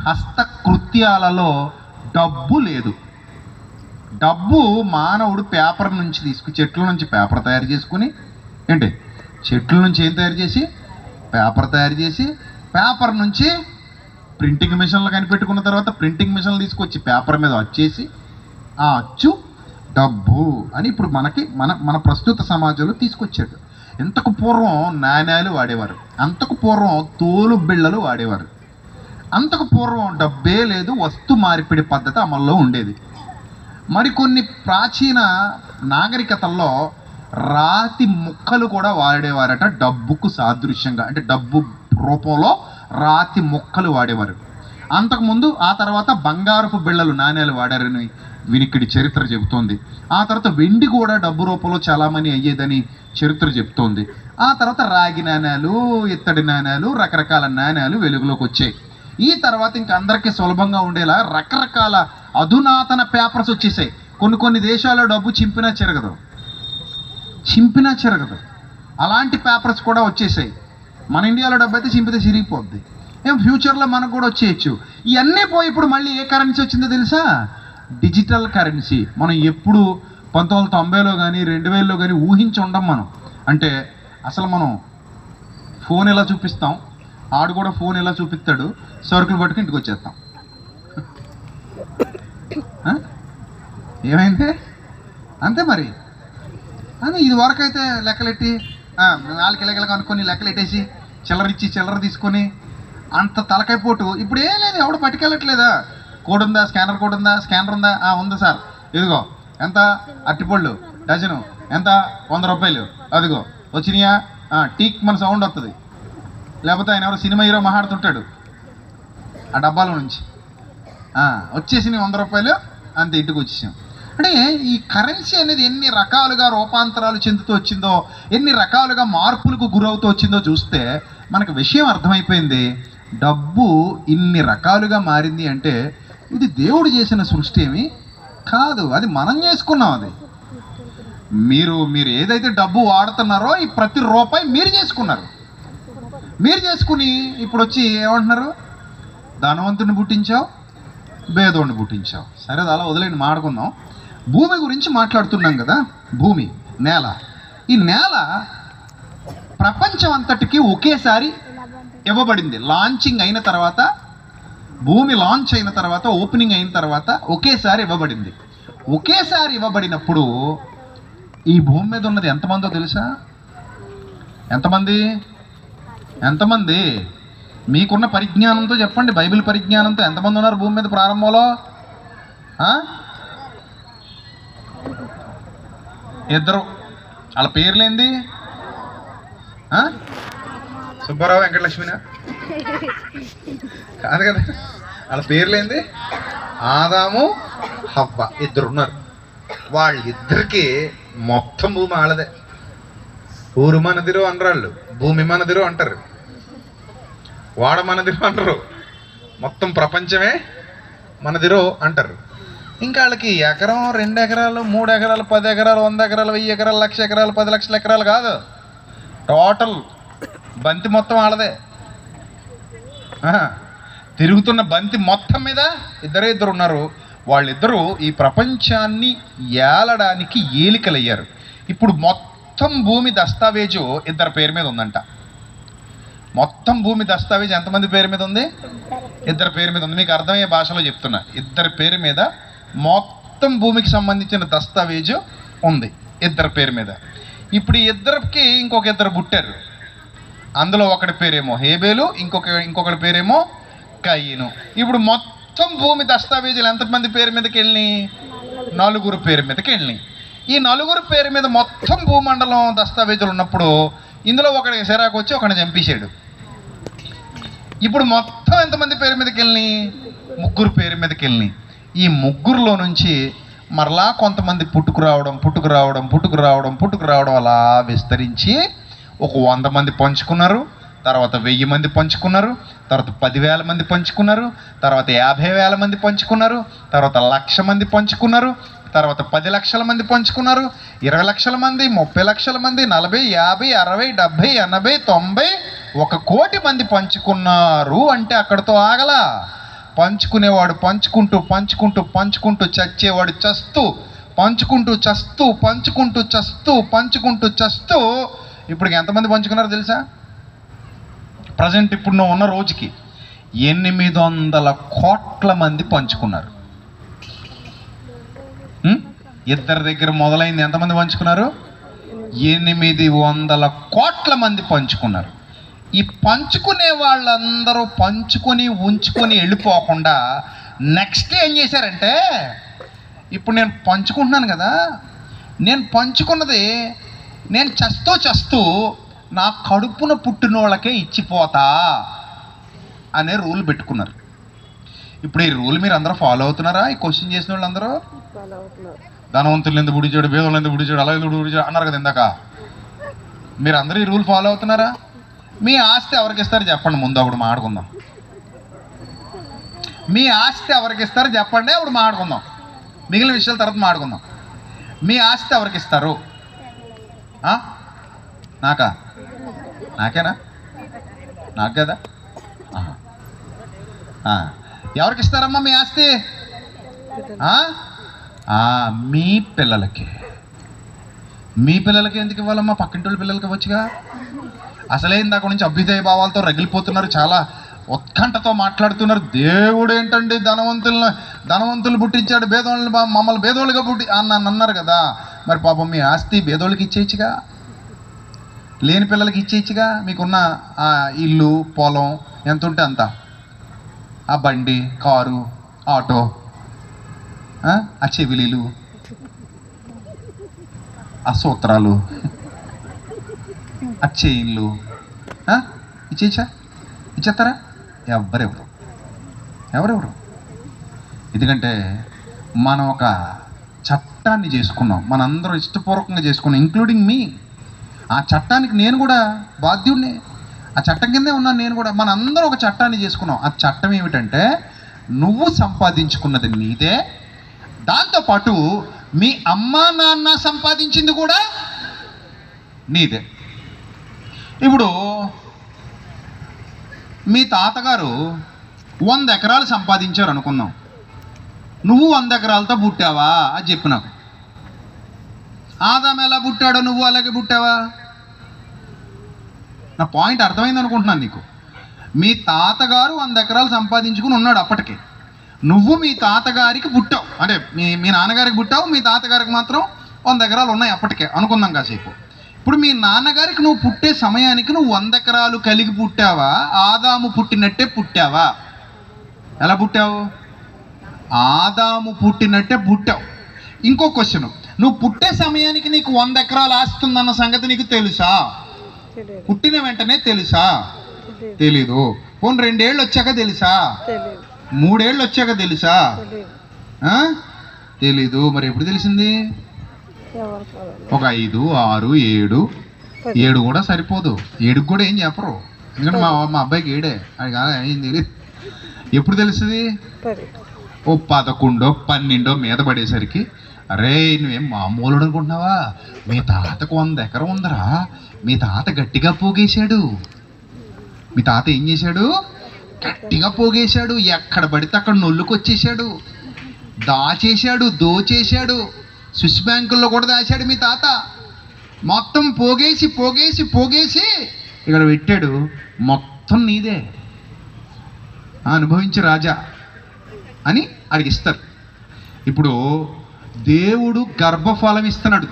హస్తకృత్యాలలో డబ్బు లేదు. డబ్బు మానవుడు పేపర్ నుంచి చెట్ల నుంచి పేపర్ తయారు చేసుకుని, ఏంటి చెట్ల నుంచి ఏం తయారు చేసి పేపర్ తయారు చేసి, పేపర్ నుంచి ప్రింటింగ్ మిషన్లు కనిపెట్టుకున్న తర్వాత ప్రింటింగ్ మిషన్లు తీసుకొచ్చి పేపర్ మీద వచ్చేసి ఆ అచ్చు డబ్బు అని ఇప్పుడు మన ప్రస్తుత సమాజంలో తీసుకొచ్చాడు. ఇంతకు పూర్వం నాణ్యాలు వాడేవారు, అంతకు పూర్వం తోలు బిళ్ళలు వాడేవారు, అంతకు పూర్వం డబ్బే లేదు, వస్తు మార్పిడి పద్ధతి అమల్లో ఉండేది. మరికొన్ని ప్రాచీన నాగరికతల్లో రాతి ముక్కలు కూడా వాడేవారట డబ్బుకు సాదృశ్యంగా, అంటే డబ్బు రూపంలో రాతి ముక్కలు వాడేవారు. అంతకుముందు ఆ తర్వాత బంగారపు బిళ్ళలు నాణ్యాలు వాడారని వినికిడి చరిత్ర చెబుతోంది. ఆ తర్వాత వెండి కూడా డబ్బు రూపంలో చాలామంది అయ్యేదని చరిత్ర చెబుతోంది. ఆ తర్వాత రాగి నాణ్యాలు, ఇత్తడి నాణ్యాలు, రకరకాల నాణ్యాలు వెలుగులోకి వచ్చాయి. ఈ తర్వాత ఇంక అందరికీ సులభంగా ఉండేలా రకరకాల అధునాతన పేపర్స్ వచ్చేసాయి. కొన్ని దేశాల్లో డబ్బు చింపినా చెరగదు, అలాంటి పేపర్స్ కూడా వచ్చేసాయి. మన ఇండియాలో డబ్బు అయితే చింపితే చిరిగిపోద్ది. ఫ్యూచర్లో మనకు కూడా వచ్చేయచ్చు. ఇవన్నీ పోయి ఇప్పుడు మళ్ళీ ఏ కరెన్సీ వచ్చిందో తెలుసా? Digital currency. మనం ఎప్పుడు 1990లో కానీ 2000లో కానీ ఊహించి ఉండం మనం. అంటే అసలు మనం ఫోన్ ఎలా చూపిస్తాం, ఆడు కూడా ఫోన్ ఎలా చూపిస్తాడు, సరుకులు పట్టుకు ఇంటికి వచ్చేస్తాం. ఏమైంది అంతే మరి. అని ఇది వరకైతే లెక్కలెట్టి 4 కిలోలు అనుకొని లెక్కలెట్టేసి చిల్లర తీసుకొని అంత తలకైపోటు. ఇప్పుడు ఏం లేదు, ఎవడు పట్టుకెళ్ళట్లేదా? కోడ్ ఉందా, స్కానర్ ఉందా? ఉంది సార్, ఇదిగో ఎంత అట్టిపళ్ళు డజను ఎంత, 100 రూపాయలు, అదిగో వచ్చినాయా, టీక్ మన సౌండ్ వస్తుంది. లేకపోతే ఆయన ఎవరో సినిమా హీరో మాట్లాడుతుంటాడు ఆ డబ్బాల నుంచి, వచ్చేసినాయి 100 రూపాయలు, అంతే ఇంటికి వచ్చేసాం. అంటే ఈ కరెన్సీ అనేది ఎన్ని రకాలుగా రూపాంతరాలు చెందుతూ వచ్చిందో, ఎన్ని రకాలుగా మార్పులకు గురవుతూ వచ్చిందో చూస్తే మనకు విషయం అర్థమైపోయింది. డబ్బు ఇన్ని రకాలుగా మారింది అంటే ఇది దేవుడు చేసిన సృష్టి ఏమి కాదు, అది మనం చేసుకున్నాం. అది మీరు ఏదైతే డబ్బు వాడుతున్నారో ఈ ప్రతి రూపాయి మీరు చేసుకుని ఇప్పుడు వచ్చి ఏమంటున్నారు? ధనవంతుని పుట్టించావు, భేదోడిని పుట్టించావు. సరే, అది అలా వదిలేండి, మాడుకుందాం. భూమి గురించి మాట్లాడుతున్నాం కదా. భూమి, నేల. ఈ నేల ప్రపంచం అంతటికి ఒకేసారి ఇవ్వబడింది. లాంచింగ్ అయిన తర్వాత, భూమి లాంచ్ అయిన తర్వాత, ఓపెనింగ్ అయిన తర్వాత ఒకేసారి ఇవ్వబడింది. ఒకేసారి ఇవ్వబడినప్పుడు ఈ భూమి మీద ఉన్నది ఎంతమందో తెలుసా? ఎంతమంది? మీకున్న పరిజ్ఞానంతో చెప్పండి, బైబిల్ పరిజ్ఞానంతో ఎంతమంది ఉన్నారు భూమి మీద ప్రారంభంలో? 2. వాళ్ళ పేర్లేంది? సుబ్బారావు, వెంకటలక్ష్మినా? కాదు కదా. వాళ్ళ పేర్లేంది? ఆదాము, హవ్వ. 2 ఉన్నారు. వాళ్ళిద్దరికి మొత్తం భూమి వాళ్ళదే. ఊరు మనదిరో అనరు వాళ్ళు, భూమి మనదిరో అంటారు, వాడ మనదిరో అంటారు, మొత్తం ప్రపంచమే మనదిరో అంటారు. ఇంకా వాళ్ళకి ఎకరం, 2 ఎకరాలు, 3 ఎకరాలు, 10 ఎకరాలు, 100 ఎకరాలు, 1000 ఎకరాలు, 1,00,000 ఎకరాలు, 10 లక్షల ఎకరాలు కాదు. టోటల్ బంతి మొత్తం వాళ్ళదే. తిరుగుతున్న బంతి మొత్తం మీద ఇద్దరు ఉన్నారు. వాళ్ళిద్దరూ ఈ ప్రపంచాన్ని ఏలడానికి ఏలికలయ్యారు. ఇప్పుడు మొత్తం భూమి దస్తావేజు ఇద్దరి పేరు మీద ఉందంట. మొత్తం భూమి దస్తావేజు ఎంతమంది పేరు మీద ఉంది? ఇద్దరి పేరు మీద ఉంది. మీకు అర్థమయ్యే భాషలో చెప్తున్నా. ఇద్దరి పేరు మీద మొత్తం భూమికి సంబంధించిన దస్తావేజు ఉంది, ఇద్దరి పేరు మీద. ఇప్పుడు ఈ ఇద్దరికి ఇంకొక 2 పుట్టారు. అందులో ఒకటి పేరేమో హేబేలు, ఇంకొకటి పేరేమో కయీను. ఇప్పుడు మొత్తం భూమి దస్తావేజులు ఎంతమంది పేరు మీదకి వెళ్ళినాయి? 4 పేరు మీదకి వెళ్ళినాయి. ఈ 4 పేరు మీద మొత్తం భూమండలం దస్తావేజులు ఉన్నప్పుడు ఇందులో ఒకడికి సిరాకు వచ్చి ఒకడిని చంపేశాడు. ఇప్పుడు మొత్తం ఎంతమంది పేరు మీదకి వెళ్ళినాయి? 3 పేరు మీదకి వెళ్ళినాయి. ఈ 3లో నుంచి మరలా కొంతమంది పుట్టుకురావడం అలా విస్తరించి ఒక 100 మంది పంచుకున్నారు, తర్వాత 1000 మంది పంచుకున్నారు, తర్వాత 10,000 మంది పంచుకున్నారు, తర్వాత 50,000 మంది పంచుకున్నారు, తర్వాత 1,00,000 మంది పంచుకున్నారు, తర్వాత 10 లక్షల మంది పంచుకున్నారు, 20 లక్షల మంది, 30 లక్షల మంది, 40, 50, 60, 70, 80, 90, 1 కోటి మంది పంచుకున్నారు. అంటే అక్కడితో ఆగలా. పంచుకునేవాడు పంచుకుంటూ పంచుకుంటూ పంచుకుంటూ చచ్చేవాడు చస్తూ పంచుకుంటూ చస్తూ పంచుకుంటూ చస్తూ పంచుకుంటూ చస్తూ ఇప్పుడు ఎంతమంది పంచుకున్నారో తెలుసా? ప్రజెంట్ ఇప్పుడు నువ్వు ఉన్న రోజుకి 800 కోట్ల మంది పంచుకున్నారు. ఇద్దరి దగ్గర మొదలైంది, ఎంతమంది పంచుకున్నారు? 800 కోట్ల మంది పంచుకున్నారు. ఈ పంచుకునే వాళ్ళందరూ పంచుకొని ఉంచుకొని వెళ్ళిపోకుండా నెక్స్ట్ ఏం చేశారంటే, ఇప్పుడు నేను పంచుకుంటున్నాను కదా, నేను పంచుకున్నది నేను చస్తూ నా కడుపున పుట్టిన వాళ్ళకే ఇచ్చిపోతా అనే రూల్ పెట్టుకున్నారు. ఇప్పుడు ఈ రూల్ మీరు అందరూ ఫాలో అవుతున్నారా? ఈ క్వశ్చన్ చేసిన వాళ్ళందరూ ధనవంతులు ఎందుకు బుడిచాడు, పేదలు ఎందుకు బుడిచాడు, అలా ఎందుకు బుడిచాడు అన్నారు కదా ఇందాక. మీరు అందరూ ఈ రూల్ ఫాలో అవుతున్నారా? మీ ఆస్తి ఎవరికి ఇస్తారు చెప్పండి, ముందు అప్పుడు మాట్లాడుకుందాం. మీ ఆస్తి ఎవరికి ఇస్తారు చెప్పండి, అప్పుడు మాట్లాడుకుందాం. మిగిలిన విషయాల తర్వాత మాట్లాడుకుందాం. మీ ఆస్తి ఎవరికి ఇస్తారు? నాకేనా? నాకు కదా. ఎవరికి ఇస్తారమ్మా మీ ఆస్తి? మీ పిల్లలకి. మీ పిల్లలకి ఎందుకు ఇవ్వాలమ్మా? పక్కింటి వాళ్ళ పిల్లలకి ఇవ్వచ్చుగా. అసలే ఇందాక నుంచి అభ్యుదయ భావాలతో రగిలిపోతున్నారు, చాలా ఉత్కంఠతో మాట్లాడుతున్నారు. దేవుడు ఏంటండి ధనవంతులు పుట్టించాడు, భేదోళ్ళని మమ్మల్ని భేదోళ్ళుగా అన్నారు కదా. మరి పాపం మీ ఆస్తి భేదోళ్ళకి ఇచ్చేయచ్చుగా, లేని పిల్లలకి ఇచ్చేయచ్చుగా. మీకున్న ఆ ఇల్లు పొలం ఎంత ఉంటే అంత, ఆ బండి కారు ఆటో ఆ చెవిలీలు ఆ సూత్రాలు ఆ చైన్లు ఇచ్చేస్తారా? ఎవరెవరు. ఎందుకంటే మనం ఒక చట్టాన్ని చేసుకున్నాం, మనందరం ఇష్టపూర్వకంగా చేసుకున్నాం, ఇంక్లూడింగ్ మీ. ఆ చట్టానికి నేను కూడా బాధ్యుడిని, ఆ చట్టం కిందే ఉన్నాను నేను కూడా. మనందరం ఒక చట్టాన్ని చేసుకున్నాం. ఆ చట్టం ఏమిటంటే, నువ్వు సంపాదించుకున్నది నీదే, దాంతోపాటు మీ అమ్మా నాన్న సంపాదించింది కూడా నీదే. ఇప్పుడు మీ తాతగారు 100 ఎకరాలు సంపాదించారు అనుకుందాం. నువ్వు 100 ఎకరాలతో పుట్టావా అని చెప్పు నాకు. ఆదాం ఎలా పుట్టాడో నువ్వు అలాగే పుట్టావా? నా పాయింట్ అర్థమైంది అనుకుంటున్నాను నీకు. మీ తాతగారు 100 ఎకరాలు సంపాదించుకుని ఉన్నాడు అప్పటికే. నువ్వు మీ తాతగారికి పుట్టావు, అంటే మీ నాన్నగారికి పుట్టావు, మీ తాతగారికి మాత్రం 100 ఎకరాలు ఉన్నాయి అప్పటికే అనుకుందాం కాసేపు. ఇప్పుడు మీ నాన్నగారికి నువ్వు పుట్టే సమయానికి నువ్వు 100 ఎకరాలు కలిగి పుట్టావా, ఆదాము పుట్టినట్టే పుట్టావా? ఎలా పుట్టావు? ఆదాము పుట్టినట్టే పుట్టావు. ఇంకో క్వశ్చన్, నువ్వు పుట్టే సమయానికి నీకు 100 ఎకరాలు ఆస్తుందన్న సంగతి నీకు తెలుసా? పుట్టిన వెంటనే తెలుసా? తెలీదు. పోనీ 2 ఏళ్ళు వచ్చాక తెలుసా? 3 ఏళ్ళు వచ్చాక తెలుసా? తెలీదు. మరి ఎప్పుడు తెలిసింది? ఒక 5, 6, 7 కూడా సరిపోదు. 7కి కూడా ఏం చెప్పరు, ఎందుకంటే మా అబ్బాయికి 7 అది ఏం తెలియదు. ఎప్పుడు తెలుస్తుంది? ఓ 11, 12 మీద పడేసరికి, అరే నువ్వేం మామూలుడు అనుకుంటున్నావా? మీ తాతకు 100 ఎకరం ఉందరా, మీ తాత గట్టిగా పోగేశాడు. మీ తాత ఏం చేశాడు? గట్టిగా పోగేశాడు. ఎక్కడ పడితే అక్కడ నొల్లుకొచ్చేసాడు, దాచేశాడు, దోచేశాడు, స్విస్ బ్యాంకుల్లో కూడా దాచాడు మీ తాత. మొత్తం పోగేసి పోగేసి పోగేసి ఇక్కడ పెట్టాడు. మొత్తం నీదే, అనుభవించు రాజా అని అడిగిస్తారు. ఇప్పుడు దేవుడు గర్భఫలం ఇస్తున్నాడు.